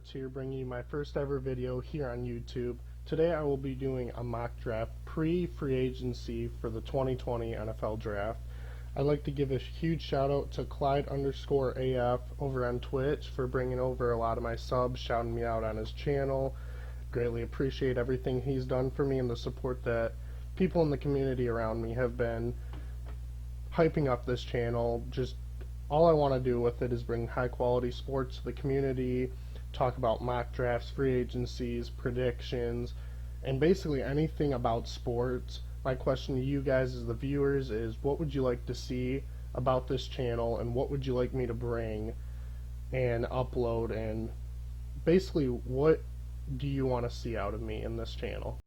Sports here, bringing you my first ever video here on YouTube. Today I will be doing a mock draft pre-free agency for the 2020 NFL Draft. I'd like to give a huge shout out to Clyde_AF over on Twitch for bringing over a lot of my subs, shouting me out on his channel. Greatly appreciate everything he's done for me and the support that people in the community around me have been hyping up this channel. Just all I want to do with it is bring high quality sports to the community, talk about mock drafts, free agencies, predictions, and basically anything about sports. My question to you guys as the viewers is, what would you like to see about this channel, and what would you like me to bring and upload, and basically what do you want to see out of me in this channel?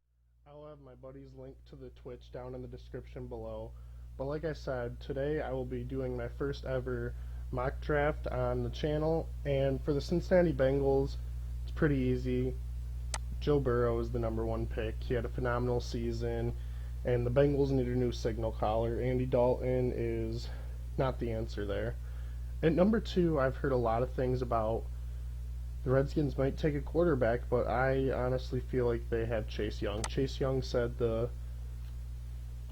I'll have my buddy's link to the Twitch down in the description below. But like I said, today I will be doing my first ever mock draft on the channel, and for the Cincinnati Bengals, it's pretty easy. Joe Burrow is the #1 pick. He had a phenomenal season, and the Bengals need a new signal caller. Andy Dalton is not the answer there. At number 2, I've heard a lot of things about the Redskins might take a quarterback, but I honestly feel like they have Chase Young. Chase Young said the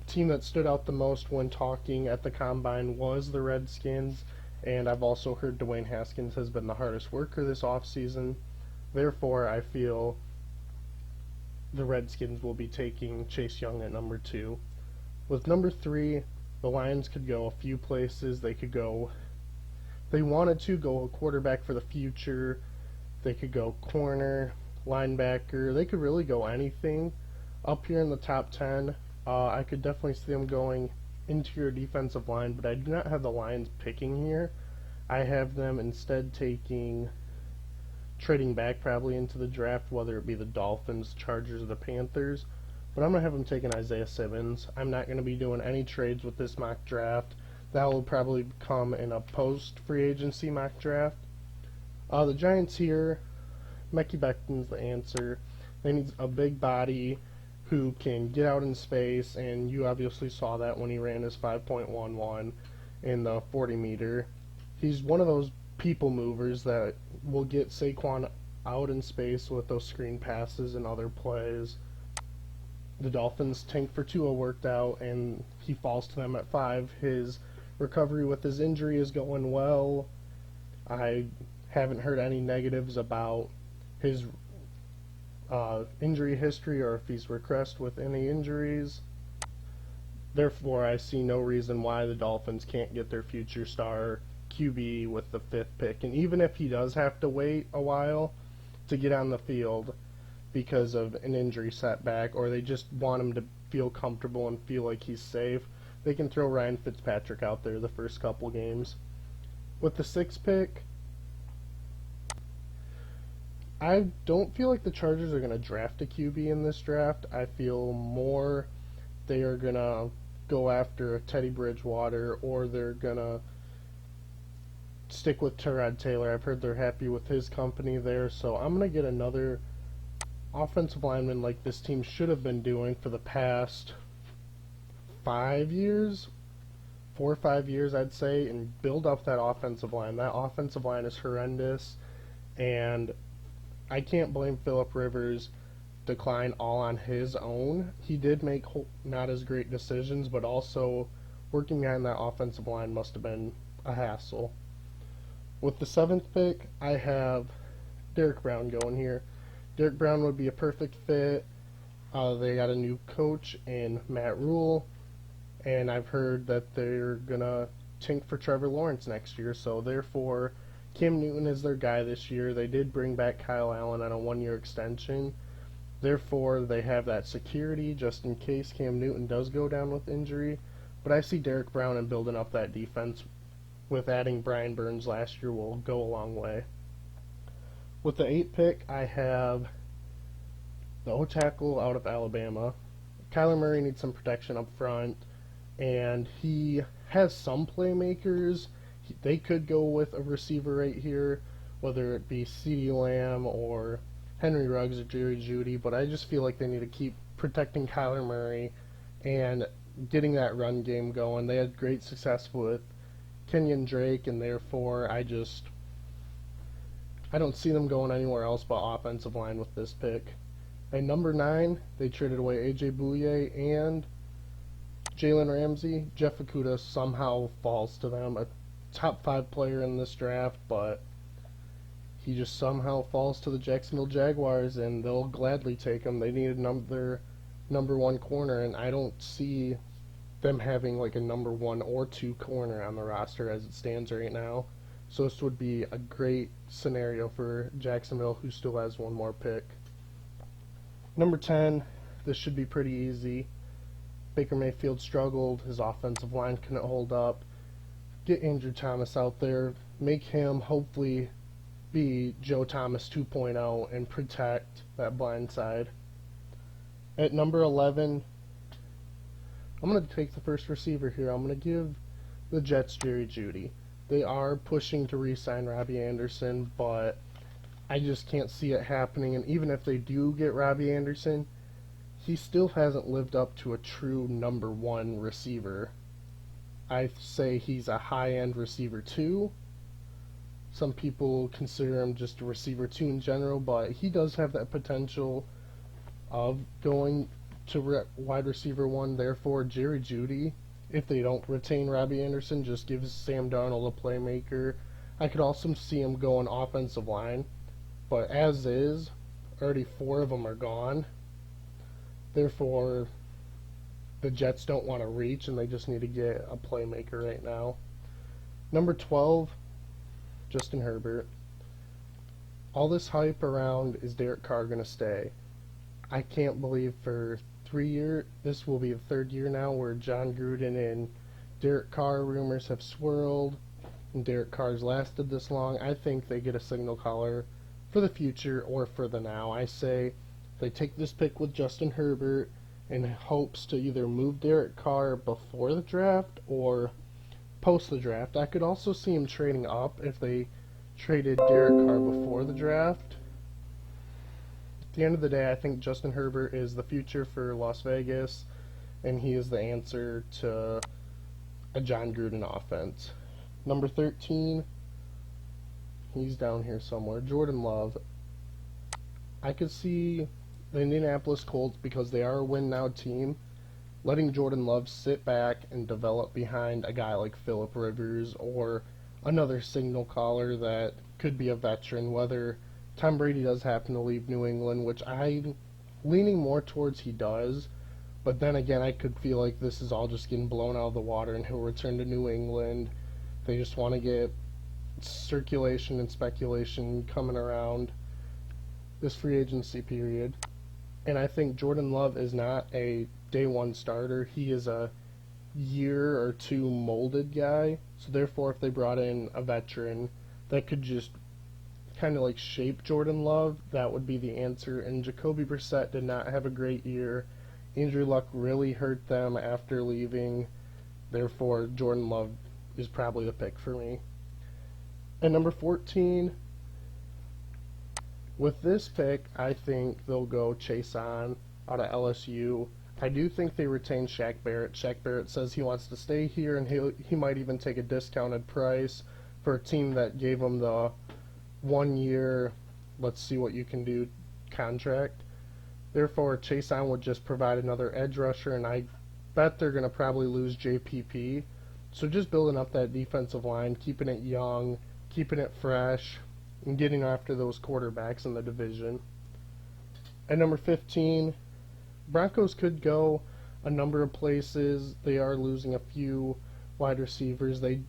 team that stood out the most when talking at the combine was the Redskins, and I've also heard Dwayne Haskins has been the hardest worker this offseason. Therefore, I feel the Redskins will be taking Chase Young at number 2. With number 3, the Lions could go a few places. They could go, if they wanted to, go a quarterback for the future. They could go corner, linebacker. They could really go anything. Up here in the top 10, I could definitely see them going interior defensive line, but I do not have the Lions picking here. I have them instead trading back probably into the draft, whether it be the Dolphins, Chargers, or the Panthers. But I'm going to have them taking Isaiah Simmons. I'm not going to be doing any trades with this mock draft. That will probably come in a post-free agency mock draft. The Giants here, Mekhi Becton's the answer. They need a big body who can get out in space, and you obviously saw that when he ran his 5.11 in the 40-meter. He's one of those people movers that will get Saquon out in space with those screen passes and other plays. The Dolphins' tank for Tua worked out, and he falls to them at 5. His recovery with his injury is going well. I haven't heard any negatives about his injury history or if he's regressed with any injuries. Therefore, I see no reason why the Dolphins can't get their future star QB with the 5th pick. And even if he does have to wait a while to get on the field because of an injury setback, or they just want him to feel comfortable and feel like he's safe, they can throw Ryan Fitzpatrick out there the first couple games. With the 6th pick, I don't feel like the Chargers are going to draft a QB in this draft. I feel more they are going to go after a Teddy Bridgewater, or they're going to stick with Tyrod Taylor. I've heard they're happy with his company there, so I'm going to get another offensive lineman like this team should have been doing for the past 5 years, 4 or 5 years I'd say, and build up that offensive line. That offensive line is horrendous, and I can't blame Phillip Rivers' decline all on his own. He did make not as great decisions, but also working on that offensive line must have been a hassle. With the 7th pick, I have Derek Brown going here. Derek Brown would be a perfect fit. They got a new coach in Matt Rule, and I've heard that they're going to tank for Trevor Lawrence next year, so therefore Cam Newton is their guy this year. They did bring back Kyle Allen on a 1-year extension. Therefore, they have that security just in case Cam Newton does go down with injury. But I see Derek Brown and building up that defense with adding Brian Burns last year will go a long way. With the 8th pick, I have the O-tackle out of Alabama. Kyler Murray needs some protection up front, and he has some playmakers. They could go with a receiver right here, whether it be CeeDee Lamb or Henry Ruggs or Jerry Jeudy, but I just feel like they need to keep protecting Kyler Murray and getting that run game going. They had great success with Kenyon Drake, and therefore I don't see them going anywhere else but offensive line with this pick. At number 9, they traded away A.J. Bouye and Jalen Ramsey. Jeff Okudah somehow falls to them, a top 5 player in this draft, but he just somehow falls to the Jacksonville Jaguars, and they'll gladly take him. They need another number 1 corner, and I don't see them having like a number 1 or 2 corner on the roster as it stands right now. So this would be a great scenario for Jacksonville, who still has one more pick. Number 10, this should be pretty easy. Baker Mayfield struggled. His offensive line couldn't hold up. Get Andrew Thomas out there. Make him hopefully be Joe Thomas 2.0 and protect that blind side. At number 11, I'm going to take the first receiver here. I'm going to give the Jets Jerry Jeudy. They are pushing to re-sign Robbie Anderson, but I just can't see it happening. And even if they do get Robbie Anderson, he still hasn't lived up to a true number 1 receiver. I say he's a high-end receiver 2. Some people consider him just a receiver 2 in general, but he does have that potential of going to wide receiver 1. Therefore, Jerry Jeudy, if they don't retain Robbie Anderson, just gives Sam Darnold a playmaker. I could also see him going offensive line, but as is, already 4 of them are gone. Therefore, the Jets don't want to reach, and they just need to get a playmaker right now. Number 12, Justin Herbert. All this hype around, is Derek Carr going to stay? I can't believe for 3 years, this will be the 3rd year now where John Gruden and Derek Carr rumors have swirled, and Derek Carr's lasted this long. I think they get a signal caller for the future or for the now. I say they take this pick with Justin Herbert in hopes to either move Derek Carr before the draft or post the draft. I could also see him trading up if they traded Derek Carr before the draft. At the end of the day, I think Justin Herbert is the future for Las Vegas, and he is the answer to a John Gruden offense. Number 13, he's down here somewhere, Jordan Love. I could see the Indianapolis Colts, because they are a win-now team, letting Jordan Love sit back and develop behind a guy like Phillip Rivers or another signal caller that could be a veteran, whether Tom Brady does happen to leave New England, which I'm leaning more towards he does, but then again, I could feel like this is all just getting blown out of the water and he'll return to New England. They just want to get circulation and speculation coming around this free agency period. And I think Jordan Love is not a day 1 starter. He is a year or 2 molded guy. So therefore, if they brought in a veteran that could just kind of like shape Jordan Love, that would be the answer. And Jacoby Brissett did not have a great year. Andrew Luck really hurt them after leaving. Therefore, Jordan Love is probably the pick for me. At number 14, with this pick, I think they'll go Chase On out of LSU. I do think they retain Shaq Barrett. Shaq Barrett says he wants to stay here, and he might even take a discounted price for a team that gave him the 1 year, let's see what you can do contract. Therefore, Chase On would just provide another edge rusher, and I bet they're going to probably lose JPP. So just building up that defensive line, keeping it young, keeping it fresh, and getting after those quarterbacks in the division. At number 15, Broncos could go a number of places. They are losing a few wide receivers. They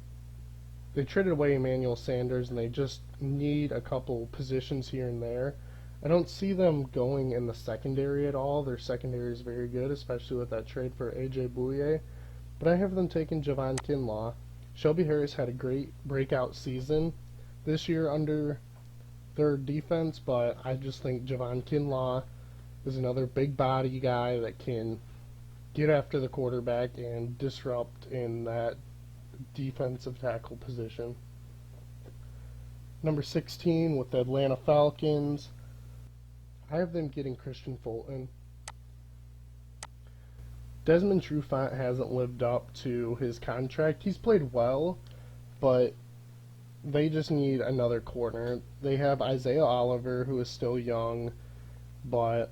traded away Emmanuel Sanders, and they just need a couple positions here and there. I don't see them going in the secondary at all. Their secondary is very good, especially with that trade for A.J. Bouye. But I have them taking Javon Kinlaw. Shelby Harris had a great breakout season this year under their defense, but I just think Javon Kinlaw is another big body guy that can get after the quarterback and disrupt in that defensive tackle position. Number 16 with the Atlanta Falcons, I have them getting Christian Fulton. Desmond Trufant hasn't lived up to his contract. He's played well, but they just need another corner. They have Isaiah Oliver, who is still young, but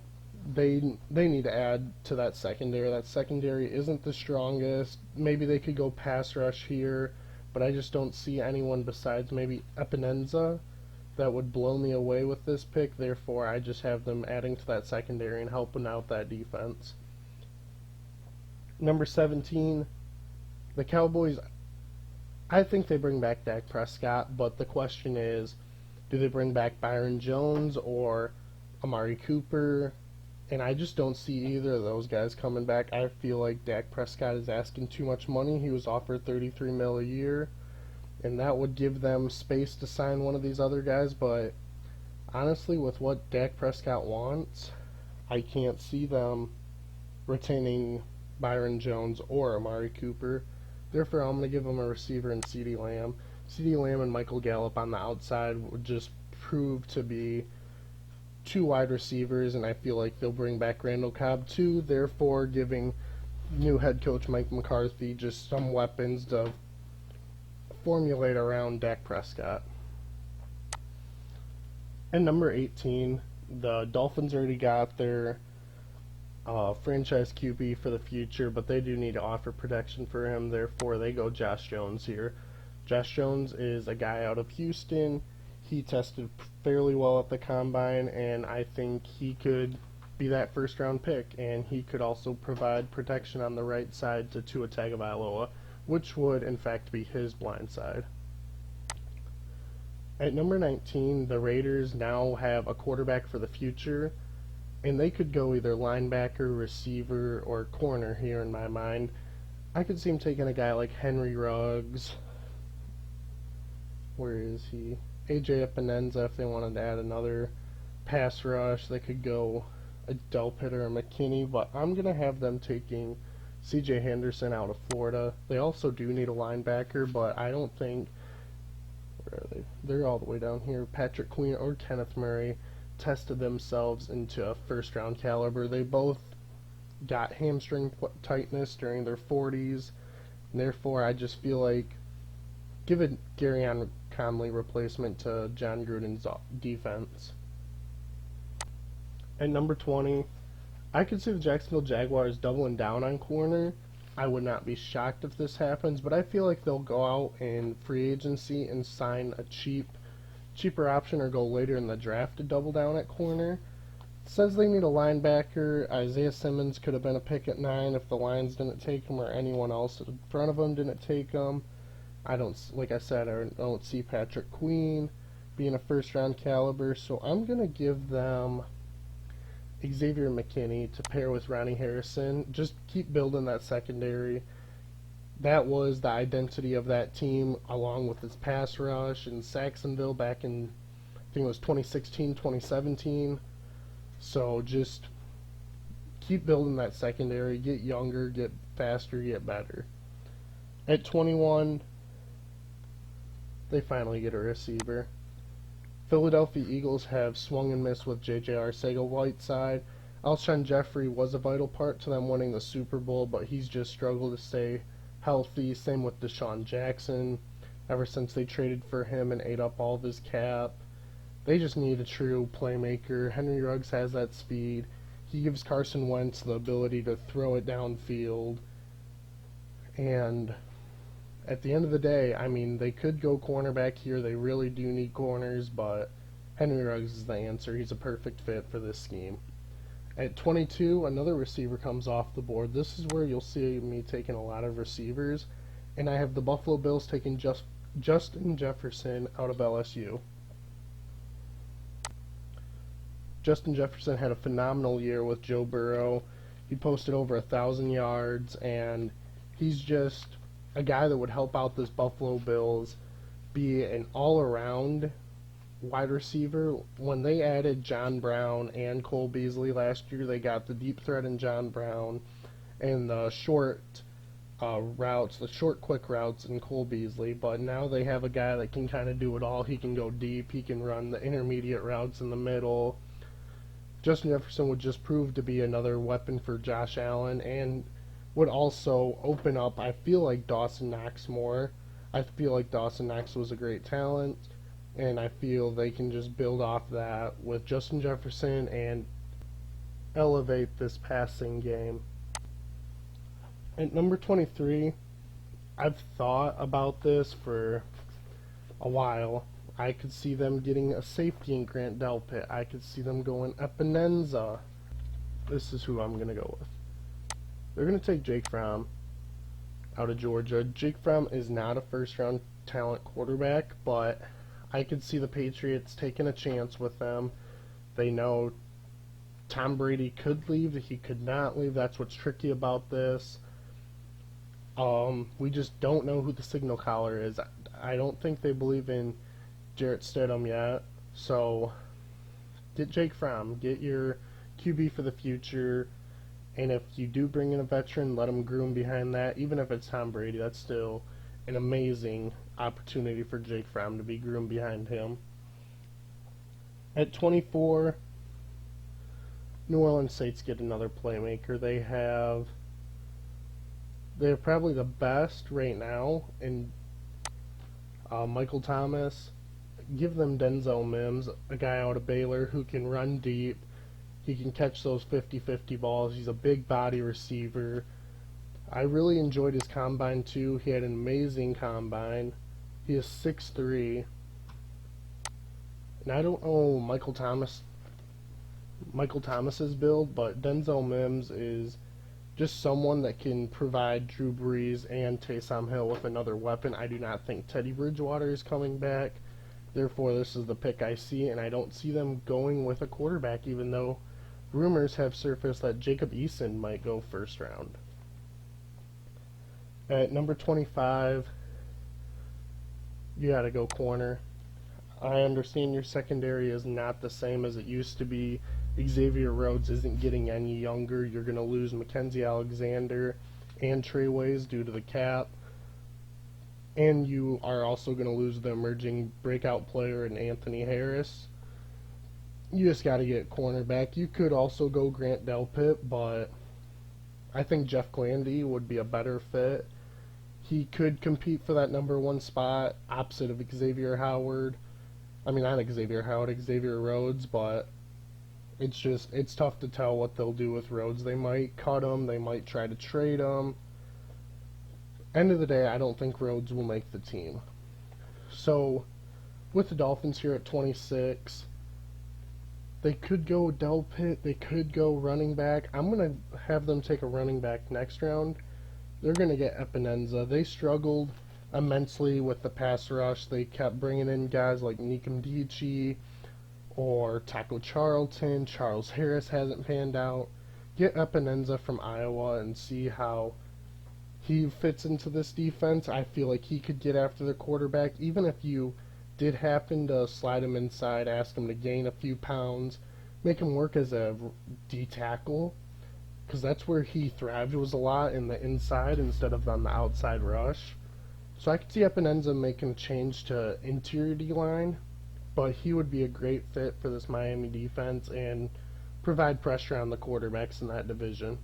they need to add to that secondary. That secondary isn't the strongest. Maybe they could go pass rush here, but I just don't see anyone besides maybe Epinenza that would blow me away with this pick. Therefore, I just have them adding to that secondary and helping out that defense. Number 17, the Cowboys. I think they bring back Dak Prescott, but the question is, do they bring back Byron Jones or Amari Cooper? And I just don't see either of those guys coming back. I feel like Dak Prescott is asking too much money. He was offered $33 million a year, and that would give them space to sign one of these other guys. But honestly, with what Dak Prescott wants, I can't see them retaining Byron Jones or Amari Cooper. Therefore, I'm going to give them a receiver in CeeDee Lamb. CeeDee Lamb and Michael Gallup on the outside would just prove to be two wide receivers, and I feel like they'll bring back Randall Cobb too, therefore giving new head coach Mike McCarthy just some weapons to formulate around Dak Prescott. And number 18, the Dolphins already got their franchise QB for the future, but they do need to offer protection for him, therefore they go Josh Jones here. Josh Jones is a guy out of Houston. He tested fairly well at the combine, and I think he could be that first round pick, and he could also provide protection on the right side to Tua Tagovailoa, which would in fact be his blind side. At number 19, the Raiders now have a quarterback for the future, and they could go either linebacker, receiver, or corner here in my mind. I could see him taking a guy like Henry Ruggs. Where is he? AJ Epinenza, if they wanted to add another pass rush. They could go a Delpit or a McKinney, but I'm going to have them taking CJ Henderson out of Florida. They also do need a linebacker, but I don't think, where are they? They're all the way down here. Patrick Queen or Kenneth Murray tested themselves into a first round caliber. They both got hamstring tightness during their 40s, and therefore I just feel like give a Garyon Conley replacement to John Gruden's defense. At number 20, I could see the Jacksonville Jaguars doubling down on corner. I would not be shocked if this happens, but I feel like they'll go out in free agency and sign a cheaper option or go later in the draft to double down at corner. It says they need a linebacker. Isaiah Simmons could have been a pick at 9 if the Lions didn't take him or anyone else in front of them didn't take him. Like I said, I don't see Patrick Queen being a first round caliber, so I'm going to give them Xavier McKinney to pair with Ronnie Harrison. Just keep building that secondary. That was the identity of that team, along with its pass rush in Saxonville back in, I think it was 2016, 2017. So just keep building that secondary, get younger, get faster, get better. At 21, they finally get a receiver. Philadelphia Eagles have swung and missed with J.J. Arcega-Whiteside. Alshon Jeffrey was a vital part to them winning the Super Bowl, but he's just struggled to stay healthy. Same with Deshaun Jackson. Ever since they traded for him and ate up all of his cap, they just need a true playmaker. Henry Ruggs has that speed. He gives Carson Wentz the ability to throw it downfield. And at the end of the day, I mean, they could go cornerback here. They really do need corners, but Henry Ruggs is the answer. He's a perfect fit for this scheme. At 22, another receiver comes off the board. This is where you'll see me taking a lot of receivers, and I have the Buffalo Bills taking Justin Jefferson out of LSU. Justin Jefferson had a phenomenal year with Joe Burrow. He posted over 1,000 yards, and he's just a guy that would help out this Buffalo Bills be an all-around wide receiver. When they added John Brown and Cole Beasley last year, they got the deep threat in John Brown and the short routes, the short quick routes in Cole Beasley, but now they have a guy that can kind of do it all. He can go deep, he can run the intermediate routes in the middle. Justin Jefferson would just prove to be another weapon for Josh Allen, and would also open up, I feel like, Dawson Knox more. I feel like Dawson Knox was a great talent, and I feel they can just build off that with Justin Jefferson and elevate this passing game. At number 23, I've thought about this for a while. I could see them getting a safety in Grant Delpit. I could see them going Epinenza. This is who I'm going to go with. They're going to take Jake Fromm out of Georgia. Jake Fromm is not a first-round talent quarterback, but I could see the Patriots taking a chance with them. They know Tom Brady could leave. He could not leave. That's what's tricky about this. We just don't know who the signal caller is. I don't think they believe in Jarrett Stidham yet. So get Jake Fromm. Get your QB for the future. And if you do bring in a veteran, let him groom behind that. Even if it's Tom Brady, that's still an amazing opportunity for Jake Fromm to be groomed behind him. At 24, New Orleans Saints get another playmaker. They're probably the best right now in Michael Thomas. Give them Denzel Mims, a guy out of Baylor who can run deep. He can catch those 50-50 balls. He's a big body receiver. I really enjoyed his combine too. He had an amazing combine. He is 6'3". And I don't know Michael Thomas's build, but Denzel Mims is just someone that can provide Drew Brees and Taysom Hill with another weapon. I do not think Teddy Bridgewater is coming back. Therefore, this is the pick I see, and I don't see them going with a quarterback, even though rumors have surfaced that Jacob Eason might go first round. At number 25, you gotta go corner. I understand your secondary is not the same as it used to be. Xavier Rhodes isn't getting any younger. You're going to lose Mackenzie Alexander and Trey Waynes due to the cap. And you are also going to lose the emerging breakout player in Anthony Harris. You just got to get cornerback. You could also go Grant Delpit, but I think Jeff Glandy would be a better fit. He could compete for that number one spot opposite of Xavier Howard. I mean, not Xavier Howard, Xavier Rhodes, but it's tough to tell what they'll do with Rhodes. They might cut him, they might try to trade him. End of the day, I don't think Rhodes will make the team. So, with the Dolphins here at 26, they could go Delpit, they could go running back. I'm going to have them take a running back next round. They're going to get Epinenza. They struggled immensely with the pass rush. They kept bringing in guys like Nikem Dichi or Taco Charlton. Charles Harris hasn't panned out. Get Epinenza from Iowa and see how he fits into this defense. I feel like he could get after the quarterback, even if you did happen to slide him inside, ask him to gain a few pounds, make him work as a D tackle, because that's where he thrived, was a lot in the inside instead of on the outside rush. So I could see Epinenza making a change to interior D-line, but he would be a great fit for this Miami defense and provide pressure on the quarterbacks in that division.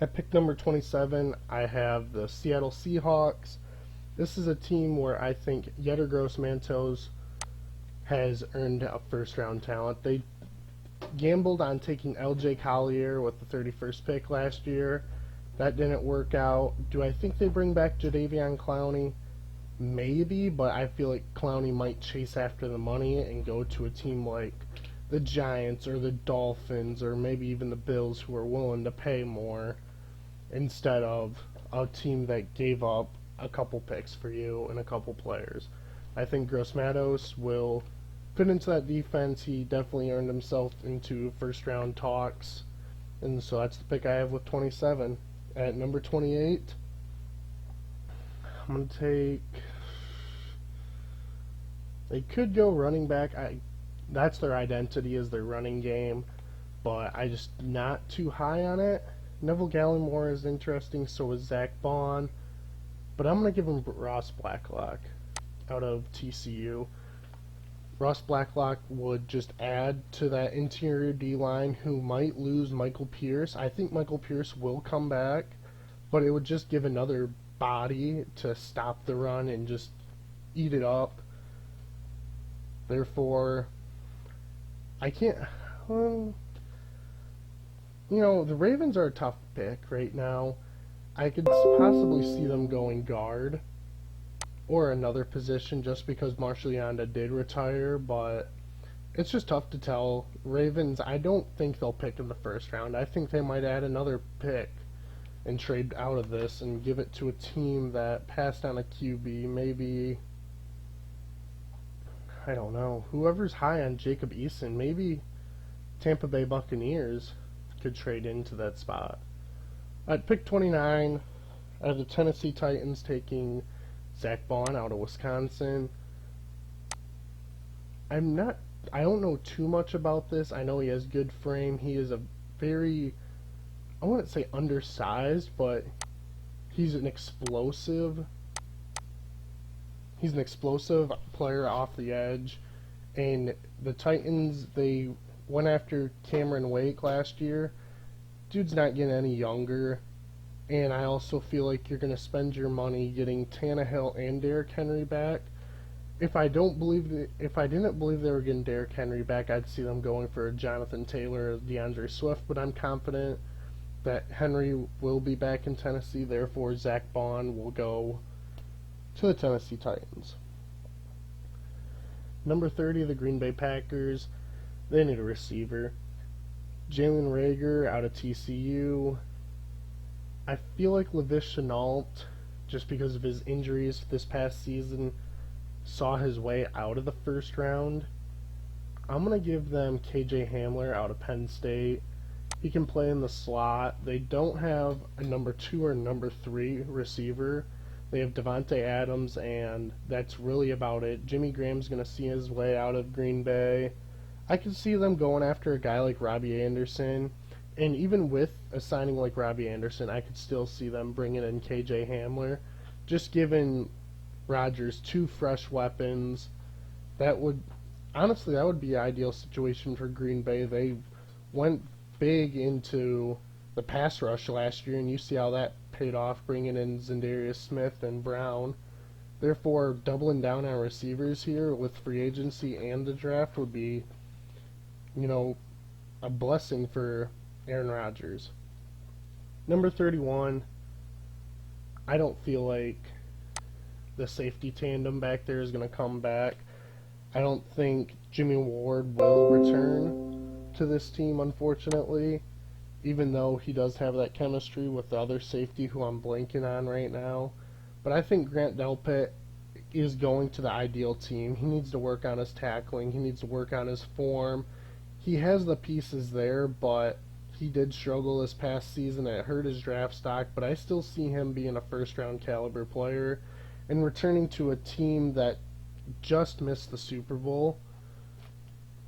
At pick number 27, I have the Seattle Seahawks. This is a team where I think Yetur Gross-Matos has earned a first-round talent. They gambled on taking L.J. Collier with the 31st pick last year. That didn't work out. Do I think they bring back Jadeveon Clowney? Maybe, but I feel like Clowney might chase after the money and go to a team like the Giants or the Dolphins or maybe even the Bills, who are willing to pay more, instead of a team that gave up a couple picks for you and a couple players. I think Gross-Matos will fit into that defense. He definitely earned himself into first round talks, and so that's the pick I have with 27. At number 28, I'm going to take... They could go running back. That's their identity, is their running game, but I just not too high on it. Neville Gallimore is interesting, so is Zach Bond, but I'm going to give him Ross Blacklock out of TCU. Ross Blacklock would just add to that interior D-line, who might lose Michael Pierce. I think Michael Pierce will come back, but it would just give another body to stop the run and just eat it up. Therefore, I can't. Well, the Ravens are a tough pick right now. I could possibly see them going guard or another position just because Marshall Yanda did retire, but it's just tough to tell. Ravens, I don't think they'll pick in the first round. I think they might add another pick and trade out of this and give it to a team that passed on a QB. Maybe, I don't know, whoever's high on Jacob Eason. Maybe Tampa Bay Buccaneers could trade into that spot. At pick 29, I have the Tennessee Titans taking Zach Bond out of Wisconsin. I don't know too much about this. I know he has good frame. He is a very, I wouldn't say undersized, but he's an explosive player off the edge. And the Titans, they went after Cameron Wake last year. Dude's not getting any younger. And I also feel like you're going to spend your money getting Tannehill and Derrick Henry back. If I didn't believe they were getting Derrick Henry back, I'd see them going for Jonathan Taylor or DeAndre Swift. But I'm confident that Henry will be back in Tennessee. Therefore, Zach Bond will go to the Tennessee Titans. Number 30, the Green Bay Packers. They need a receiver. Jalen Reagor out of TCU. I feel like Lavish Shenault, just because of his injuries this past season, saw his way out of the first round. I'm going to give them KJ Hamler out of Penn State. He can play in the slot. They don't have a number 2 or number 3 receiver. They have Devontae Adams, and that's really about it. Jimmy Graham's going to see his way out of Green Bay. I could see them going after a guy like Robbie Anderson. And even with a signing like Robbie Anderson, I could still see them bringing in KJ Hamler. Just giving Rodgers 2 fresh weapons. That would be an ideal situation for Green Bay. They went big into the pass rush last year, and you see how that paid off, bringing in Za'Darius Smith and Brown. Therefore, doubling down on receivers here with free agency and the draft would be, a blessing for Aaron Rodgers. Number 31, I don't feel like the safety tandem back there is going to come back. I don't think Jimmy Ward will return to this team, unfortunately, even though he does have that chemistry with the other safety who I'm blanking on right now. But I think Grant Delpit is going to the ideal team. He needs to work on his tackling. He needs to work on his form. He has the pieces there, but he did struggle this past season. It hurt his draft stock, but I still see him being a first-round caliber player and returning to a team that just missed the Super Bowl.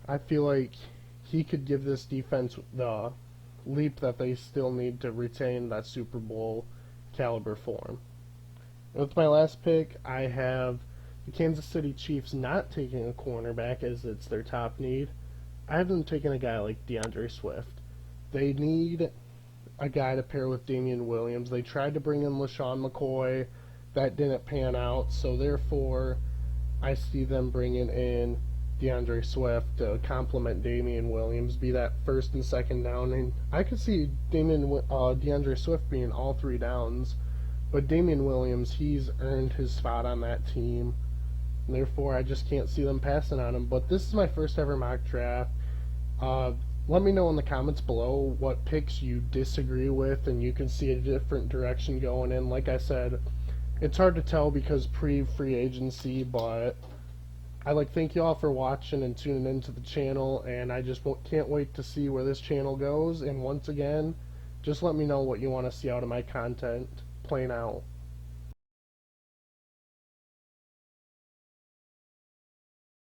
I feel like he could give this defense the leap that they still need to retain that Super Bowl caliber form. With my last pick, I have the Kansas City Chiefs not taking a cornerback as it's their top need. I have them taking a guy like DeAndre Swift. They need a guy to pair with Damian Williams. They tried to bring in LaShawn McCoy. That didn't pan out, so therefore I see them bringing in DeAndre Swift to complement Damian Williams, be that first and second down. And I could see DeAndre Swift being all 3 downs, but Damian Williams, he's earned his spot on that team. And therefore, I just can't see them passing on him. But this is my first ever mock draft. Let me know in the comments below what picks you disagree with and you can see a different direction going in. Like I said, it's hard to tell because pre-free agency, but I thank you all for watching and tuning into the channel, and I just can't wait to see where this channel goes. And once again, just let me know what you want to see out of my content playing out.